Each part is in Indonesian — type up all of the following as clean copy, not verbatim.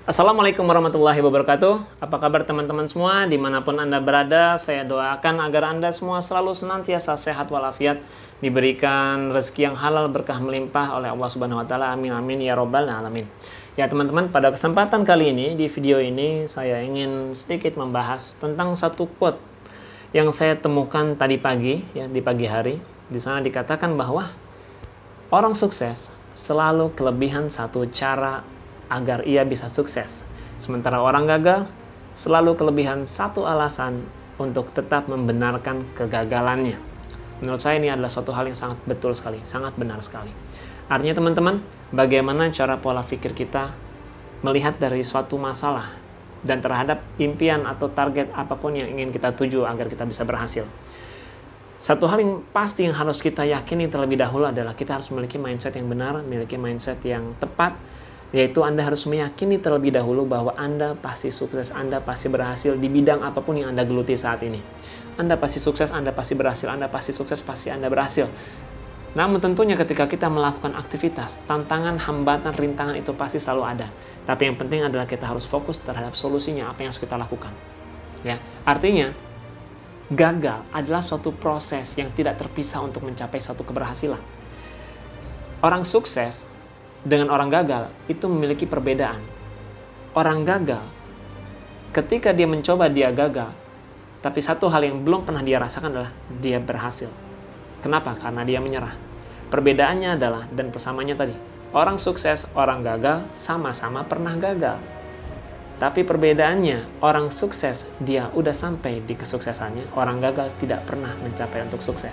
Assalamualaikum warahmatullahi wabarakatuh. Apa kabar teman-teman semua? Dimanapun Anda berada, saya doakan agar Anda semua selalu senantiasa sehat walafiat, diberikan rezeki yang halal berkah melimpah oleh Allah Subhanahu wa taala. Amin amin ya robbal alamin. Ya teman-teman, pada kesempatan kali ini di video ini saya ingin sedikit membahas tentang satu quote yang saya temukan tadi pagi ya, di pagi hari. Di sana dikatakan bahwa orang sukses selalu kelebihan satu cara agar ia bisa sukses. Sementara orang gagal selalu kelebihan satu alasan untuk tetap membenarkan kegagalannya. Menurut saya ini adalah suatu hal yang sangat betul sekali, sangat benar sekali. Artinya teman-teman, bagaimana cara pola pikir kita melihat dari suatu masalah dan terhadap impian atau target apapun yang ingin kita tuju agar kita bisa berhasil. Satu hal yang pasti yang harus kita yakini terlebih dahulu adalah kita harus memiliki mindset yang benar, memiliki mindset yang tepat, yaitu Anda harus meyakini terlebih dahulu bahwa Anda pasti sukses, Anda pasti berhasil di bidang apapun yang Anda geluti saat ini. Anda pasti sukses, Anda pasti berhasil, Anda pasti sukses, pasti Anda berhasil. Namun tentunya ketika kita melakukan aktivitas, tantangan, hambatan, rintangan itu pasti selalu ada. Tapi yang penting adalah kita harus fokus terhadap solusinya, apa yang harus kita lakukan. Ya, artinya gagal adalah suatu proses yang tidak terpisah untuk mencapai suatu keberhasilan. Orang sukses dengan orang gagal itu memiliki perbedaan. Orang gagal, ketika dia mencoba dia gagal, tapi satu hal yang belum pernah dia rasakan adalah dia berhasil. Kenapa? Karena dia menyerah. Perbedaannya adalah, dan persamanya tadi, orang sukses, orang gagal, sama-sama pernah gagal. Tapi perbedaannya, orang sukses dia udah sampai di kesuksesannya, orang gagal tidak pernah mencapai untuk sukses.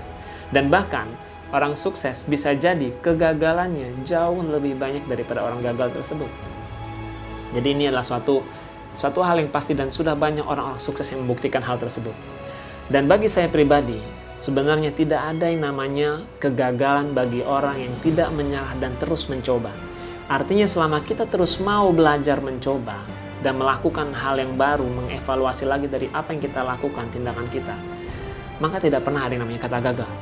Dan bahkan orang sukses bisa jadi kegagalannya jauh lebih banyak daripada orang gagal tersebut. Jadi ini adalah suatu hal yang pasti dan sudah banyak orang-orang sukses yang membuktikan hal tersebut. Dan bagi saya pribadi, sebenarnya tidak ada yang namanya kegagalan bagi orang yang tidak menyerah dan terus mencoba. Artinya selama kita terus mau belajar mencoba dan melakukan hal yang baru, mengevaluasi lagi dari apa yang kita lakukan, tindakan kita, maka tidak pernah ada yang namanya kata gagal.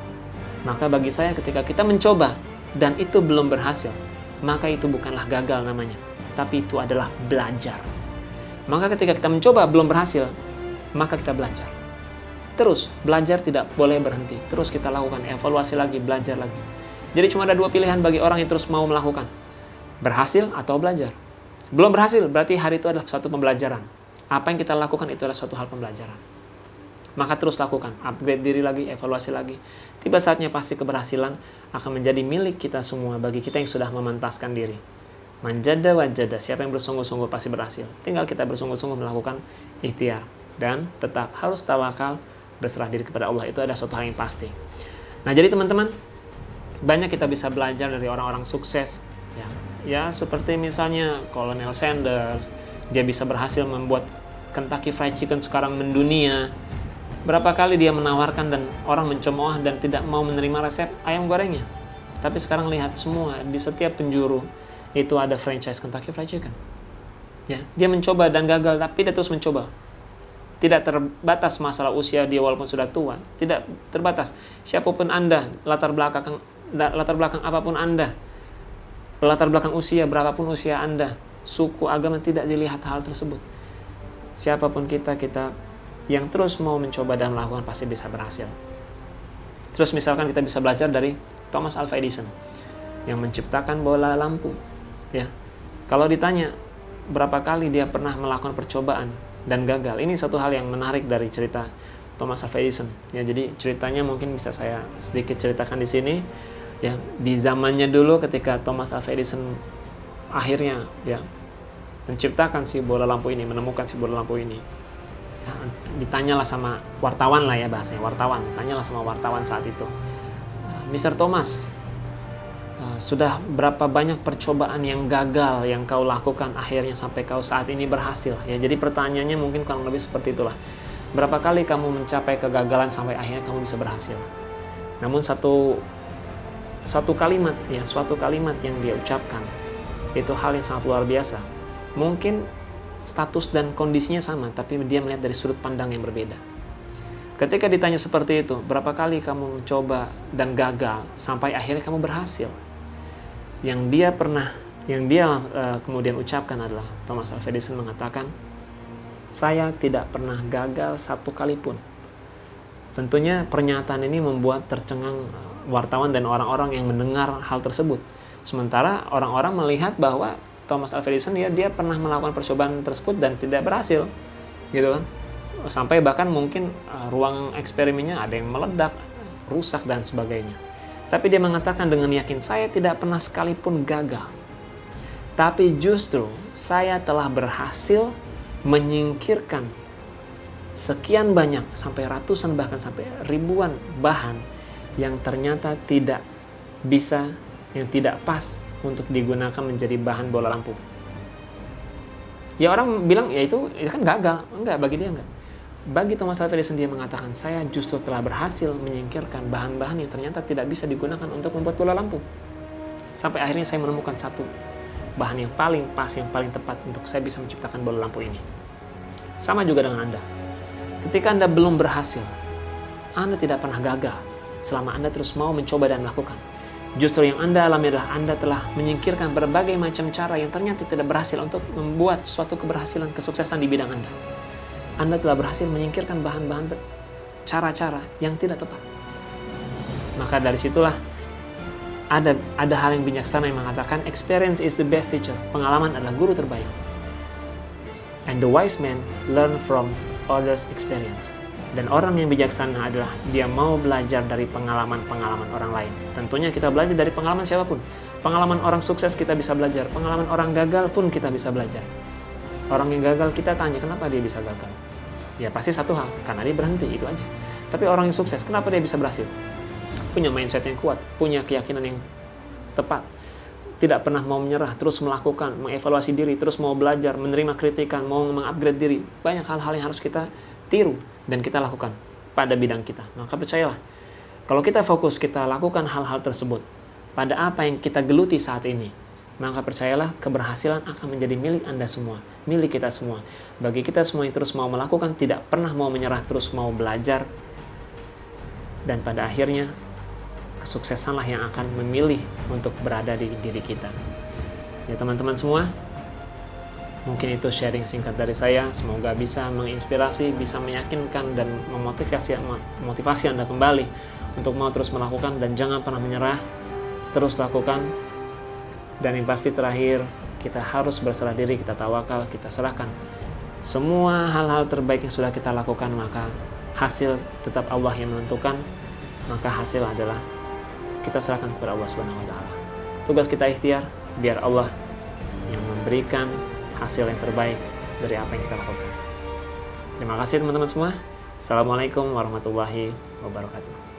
Maka bagi saya ketika kita mencoba dan itu belum berhasil, maka itu bukanlah gagal namanya, tapi itu adalah belajar. Maka ketika kita mencoba belum berhasil, maka kita belajar. Terus belajar tidak boleh berhenti. Terus kita lakukan evaluasi lagi, belajar lagi. Jadi cuma ada dua pilihan bagi orang yang terus mau melakukan. Berhasil atau belajar. Belum berhasil berarti hari itu adalah suatu pembelajaran. Apa yang kita lakukan itu adalah suatu hal pembelajaran. Maka terus lakukan, upgrade diri lagi, evaluasi lagi. Tiba saatnya pasti keberhasilan akan menjadi milik kita semua bagi kita yang sudah memantaskan diri. Manjada wajada, siapa yang bersungguh-sungguh pasti berhasil. Tinggal kita bersungguh-sungguh melakukan ikhtiar. Dan tetap harus tawakal, berserah diri kepada Allah. Itu adalah suatu hal yang pasti. Nah jadi teman-teman, banyak kita bisa belajar dari orang-orang sukses. Ya seperti misalnya Colonel Sanders, dia bisa berhasil membuat Kentucky Fried Chicken sekarang mendunia. Berapa kali dia menawarkan dan orang mencemooh dan tidak mau menerima resep ayam gorengnya. Tapi sekarang lihat semua, di setiap penjuru itu ada franchise Kentucky Fried Chicken. Ya, dia mencoba dan gagal, tapi dia terus mencoba. Tidak terbatas masalah usia dia walaupun sudah tua. Tidak terbatas. Siapapun Anda, latar belakang apapun Anda, latar belakang usia, berapapun usia Anda, suku, agama, tidak dilihat hal tersebut. Siapapun kita yang terus mau mencoba dan melakukan pasti bisa berhasil. Terus misalkan kita bisa belajar dari Thomas Alva Edison yang menciptakan bola lampu. Ya, kalau ditanya berapa kali dia pernah melakukan percobaan dan gagal, ini satu hal yang menarik dari cerita Thomas Alva Edison. Ya, jadi ceritanya mungkin bisa saya sedikit ceritakan di sini. Ya, di zamannya dulu ketika Thomas Alva Edison akhirnya ya menciptakan si bola lampu ini, menemukan si bola lampu ini. Ditanyalah sama wartawan lah ya bahasanya, tanyalah sama wartawan saat itu, Mr. Thomas, sudah berapa banyak percobaan yang gagal yang kau lakukan akhirnya sampai kau saat ini berhasil? Ya, jadi pertanyaannya mungkin kurang lebih seperti itulah. Berapa kali kamu mencapai kegagalan sampai akhirnya kamu bisa berhasil? Namun suatu kalimat yang dia ucapkan itu hal yang sangat luar biasa. Mungkin status dan kondisinya sama, tapi dia melihat dari sudut pandang yang berbeda. Ketika ditanya seperti itu, berapa kali kamu mencoba dan gagal sampai akhirnya kamu berhasil? Yang dia pernah Yang dia kemudian ucapkan adalah, Thomas Alva Edison mengatakan, saya tidak pernah gagal satu kali pun. Tentunya pernyataan ini membuat tercengang wartawan dan orang-orang yang mendengar hal tersebut. Sementara orang-orang melihat bahwa Thomas Alva Edison dia pernah melakukan percobaan tersebut dan tidak berhasil, gitu kan? Sampai bahkan mungkin ruang eksperimennya ada yang meledak, rusak dan sebagainya. Tapi dia mengatakan dengan yakin, saya tidak pernah sekalipun gagal. Tapi justru saya telah berhasil menyingkirkan sekian banyak, sampai ratusan bahkan sampai ribuan bahan yang ternyata tidak bisa, yang tidak pas untuk digunakan menjadi bahan bola lampu. Ya orang bilang, ya itu kan gagal. Enggak, bagi dia enggak. Bagi Thomas Alva Edison, dia mengatakan, saya justru telah berhasil menyingkirkan bahan-bahan yang ternyata tidak bisa digunakan untuk membuat bola lampu. Sampai akhirnya saya menemukan satu bahan yang paling pas, yang paling tepat untuk saya bisa menciptakan bola lampu ini. Sama juga dengan Anda. Ketika Anda belum berhasil, Anda tidak pernah gagal selama Anda terus mau mencoba dan melakukan. Justru yang Anda alami adalah Anda telah menyingkirkan berbagai macam cara yang ternyata tidak berhasil untuk membuat suatu keberhasilan, kesuksesan di bidang Anda. Anda telah berhasil menyingkirkan bahan-bahan, cara-cara yang tidak tepat. Maka dari situlah ada hal yang bijaksana yang mengatakan, experience is the best teacher. Pengalaman adalah guru terbaik. And the wise man learn from others' experience. Dan orang yang bijaksana adalah dia mau belajar dari pengalaman-pengalaman orang lain. Tentunya kita belajar dari pengalaman siapapun. Pengalaman orang sukses kita bisa belajar. Pengalaman orang gagal pun kita bisa belajar. Orang yang gagal kita tanya, kenapa dia bisa gagal? Ya pasti satu hal, karena dia berhenti, itu aja. Tapi orang yang sukses, kenapa dia bisa berhasil? Punya mindset yang kuat, punya keyakinan yang tepat, tidak pernah mau menyerah, terus melakukan, mengevaluasi diri, terus mau belajar, menerima kritikan, mau mengupgrade diri. Banyak hal-hal yang harus kita tiru dan kita lakukan pada bidang kita. Maka percayalah, kalau kita fokus, kita lakukan hal-hal tersebut pada apa yang kita geluti saat ini, maka percayalah keberhasilan akan menjadi milik Anda semua, milik kita semua. Bagi kita semua yang terus mau melakukan, tidak pernah mau menyerah, terus mau belajar, dan pada akhirnya kesuksesanlah yang akan memilih untuk berada di diri kita. Ya teman-teman semua, mungkin itu sharing singkat dari saya. Semoga bisa menginspirasi, bisa meyakinkan dan memotivasi Anda kembali untuk mau terus melakukan dan jangan pernah menyerah. Terus lakukan. Dan yang pasti terakhir, kita harus berserah diri, kita tawakal, kita serahkan semua hal-hal terbaik yang sudah kita lakukan, maka hasil tetap Allah yang menentukan. Maka hasil adalah kita serahkan kepada Allah Subhanahu wa taala. Tugas kita ikhtiar biar Allah yang memberikan hasil yang terbaik dari apa yang kita lakukan. Terima kasih teman-teman semua. Assalamualaikum warahmatullahi wabarakatuh.